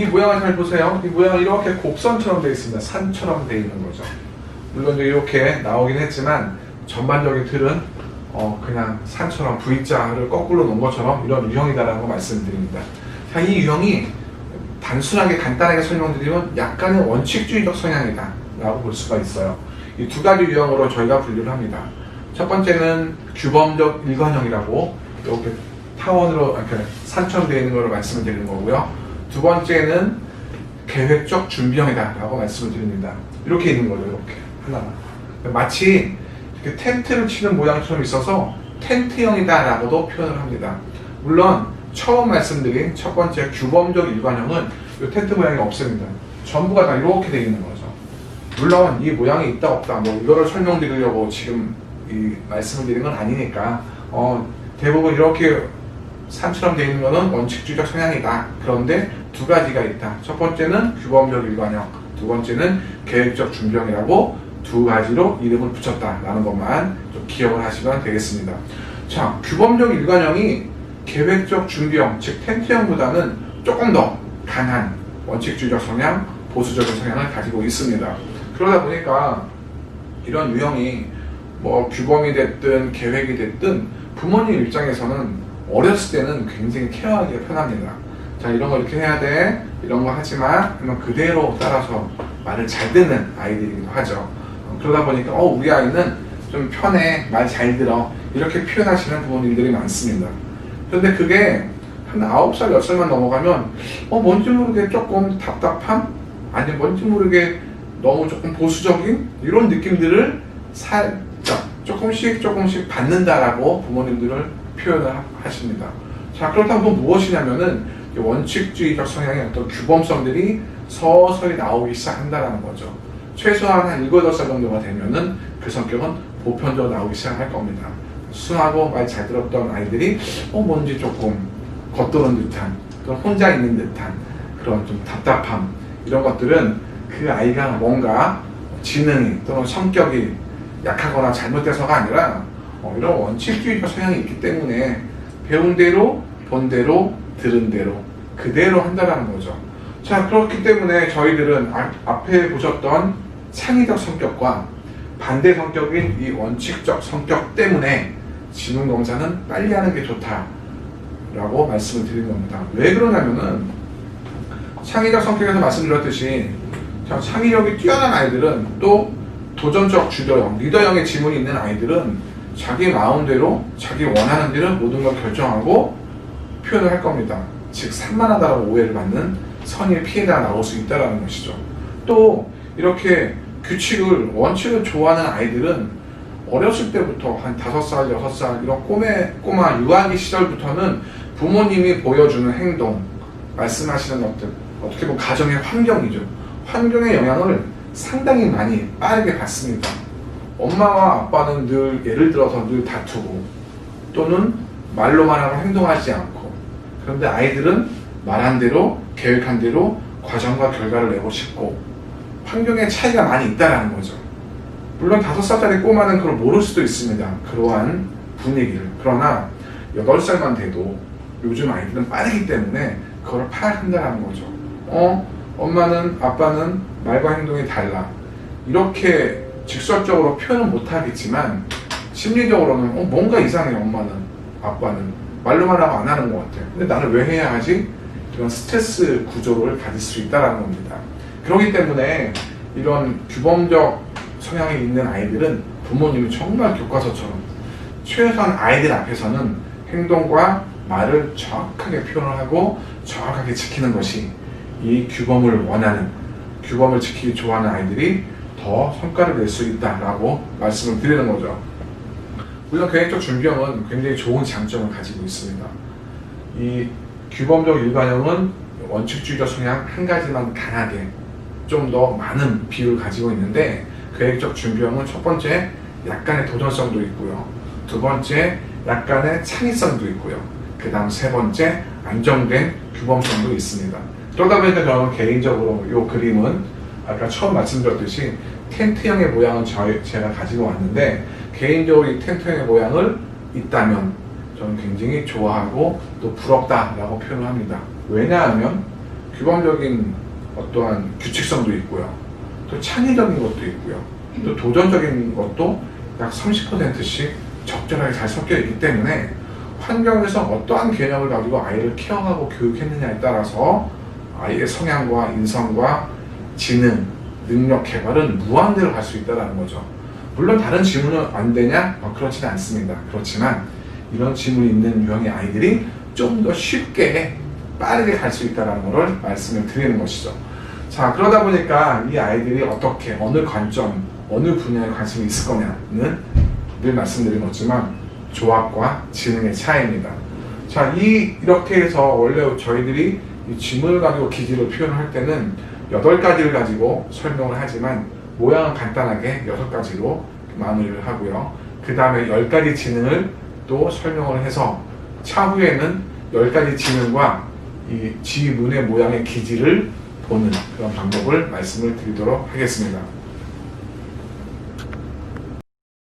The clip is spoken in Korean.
모양을 잘 보세요. 이 모양은 이렇게 곡선처럼 되어 있습니다. 산처럼 되어 있는 거죠. 물론 이렇게 나오긴 했지만 전반적인 틀은 그냥 산처럼 V자를 거꾸로 놓은 것처럼 이런 유형이다라고 말씀드립니다. 자, 이 유형이 단순하게 간단하게 설명드리면 약간의 원칙주의적 성향이다 라고 볼 수가 있어요. 이 두 가지 유형으로 저희가 분류를 합니다. 첫 번째는 규범적 일관형이라고 이렇게 타원으로 이렇게 산처럼 되어 있는 것을 말씀을 드리는 거고요. 두 번째는 계획적 준비형이다 라고 말씀을 드립니다. 이렇게 있는 거죠. 이렇게 하나가 마치 이렇게 텐트를 치는 모양처럼 있어서 텐트형이다 라고도 표현을 합니다. 물론 처음 말씀드린 첫 번째 규범적 일관형은 이 텐트 모양이 없습니다. 전부가 다 이렇게 되어 있는 거죠. 물론 이 모양이 있다 없다 뭐 이거를 설명드리려고 지금 이 말씀을 드린 건 아니니까 대부분 이렇게 산처럼 되어 있는 것은 원칙주의적 성향이다. 그런데 두 가지가 있다. 첫 번째는 규범적 일관형, 두 번째는 계획적 준비형이라고 두 가지로 이름을 붙였다라는 것만 좀 기억을 하시면 되겠습니다. 자, 규범적 일관형이 계획적 준비형, 즉 텐트형보다는 조금 더 강한 원칙주의적 성향, 보수적인 성향을 가지고 있습니다. 그러다 보니까 이런 유형이 뭐 규범이 됐든 계획이 됐든 부모님 입장에서는 어렸을 때는 굉장히 케어하기가 편합니다. 자, 이런 거 이렇게 해야 돼, 이런 거 하지 마, 그러면 그대로 따라서 말을 잘 듣는 아이들이기도 하죠. 그러다 보니까 우리 아이는 좀 편해, 말 잘 들어, 이렇게 표현하시는 부모님들이 많습니다. 그런데 그게 한 9살, 10살만 넘어가면 뭔지 모르게 조금 답답함? 아니면 뭔지 모르게 너무 조금 보수적인 이런 느낌들을 살짝 조금씩 받는다라고 부모님들을 표현을 하십니다. 자, 그렇다면 무엇이냐면은 원칙주의적 성향의 어떤 규범성들이 서서히 나오기 시작한다라는 거죠. 최소한 한 7, 8살 정도가 되면은 그 성격은 보편적으로 나오기 시작할 겁니다. 순하고 말 잘 들었던 아이들이 뭔지 조금 겉도는 듯한, 또 혼자 있는 듯한 그런 좀 답답함, 이런 것들은 그 아이가 뭔가 지능이 또는 성격이 약하거나 잘못돼서가 아니라 이런 원칙주의적 성향이 있기 때문에 배운 대로, 본 대로, 들은 대로 그대로 한다는 거죠. 자, 그렇기 때문에 저희들은 앞에 보셨던 창의적 성격과 반대 성격인 이 원칙적 성격 때문에 지능검사는 빨리 하는 게 좋다라고 말씀을 드리는 겁니다. 왜 그러냐면은 창의적 성격에서 말씀드렸듯이 창의력이 뛰어난 아이들은 또 도전적 주도형, 리더형의 지문이 있는 아이들은 자기 마음대로 자기 원하는 대로 모든 걸 결정하고 표현을 할 겁니다. 즉 산만하다라고 오해를 받는 선의의 피해가 나올 수 있다는 것이죠. 또 이렇게 규칙을, 원칙을 좋아하는 아이들은 어렸을 때부터 한 5살, 6살 이런 꼬마 유아기 시절부터는 부모님이 보여주는 행동, 말씀하시는 것들, 어떻게 보면 가정의 환경이죠. 환경의 영향을 상당히 많이 빠르게 받습니다. 엄마와 아빠는 늘 예를 들어서 늘 다투고 또는 말로만 하고 행동하지 않고, 그런데 아이들은 말한 대로 계획한 대로 과정과 결과를 내고 싶고 환경의 차이가 많이 있다는 거죠. 물론 5살짜리 꼬마는 그걸 모를 수도 있습니다. 그러한 분위기를. 그러나 8살만 돼도 요즘 아이들은 빠르기 때문에 그걸 파악한다는 거죠. 엄마는, 아빠는 말과 행동이 달라. 이렇게 직설적으로 표현은 못하겠지만 심리적으로는 뭔가 이상해. 엄마는, 아빠는 말로만 하고 안 하는 것 같아. 근데 나는 왜 해야 하지? 이런 스트레스 구조를 가질 수 있다는 겁니다. 그렇기 때문에 이런 규범적 성향이 있는 아이들은 부모님이 정말 교과서처럼 최소한 아이들 앞에서는 행동과 말을 정확하게 표현을 하고 정확하게 지키는 것이 이 규범을 원하는, 규범을 지키기 좋아하는 아이들이 더 성과를 낼 수 있다라고 말씀을 드리는 거죠. 물론 계획적 준비형은 굉장히 좋은 장점을 가지고 있습니다. 이 규범적 일관형은 원칙주의적 성향 한 가지만 강하게 좀 더 많은 비율을 가지고 있는데, 계획적 준비형은 첫 번째 약간의 도전성도 있고요, 두 번째 약간의 창의성도 있고요, 그 다음 세 번째 안정된 규범성도 있습니다. 그러다 보니까 저는 개인적으로 이 그림은 아까 처음 말씀드렸듯이 텐트형의 모양은 제가 가지고 왔는데, 개인적으로 이 텐트형의 모양을 있다면 저는 굉장히 좋아하고 또 부럽다라고 표현을 합니다. 왜냐하면 규범적인 어떠한 규칙성도 있고요. 또 창의적인 것도 있고요. 또 도전적인 것도 약 30%씩 적절하게 잘 섞여 있기 때문에 환경에서 어떠한 개념을 가지고 아이를 케어하고 교육했느냐에 따라서 아이의 성향과 인성과 지능, 능력 개발은 무한대로 갈 수 있다는 거죠. 물론 다른 지문은 안 되냐? 그렇지는 않습니다. 그렇지만 이런 지문이 있는 유형의 아이들이 좀 더 쉽게 빠르게 갈 수 있다는 것을 말씀을 드리는 것이죠. 자, 그러다 보니까 이 아이들이 어떻게, 어느 관점, 어느 분야에 관심이 있을 거냐는 늘 말씀드린 것지만 조합과 지능의 차이입니다. 자, 이렇게 해서 원래 저희들이 이 지문을 가지고 기질을 표현할 때는 8가지를 가지고 설명을 하지만 모양은 간단하게 6가지로 마무리를 하고요. 그 다음에 10가지 지능을 또 설명을 해서 차후에는 10가지 지능과 이 지문의 모양의 기질을 보는 그런 방법을 말씀을 드리도록 하겠습니다.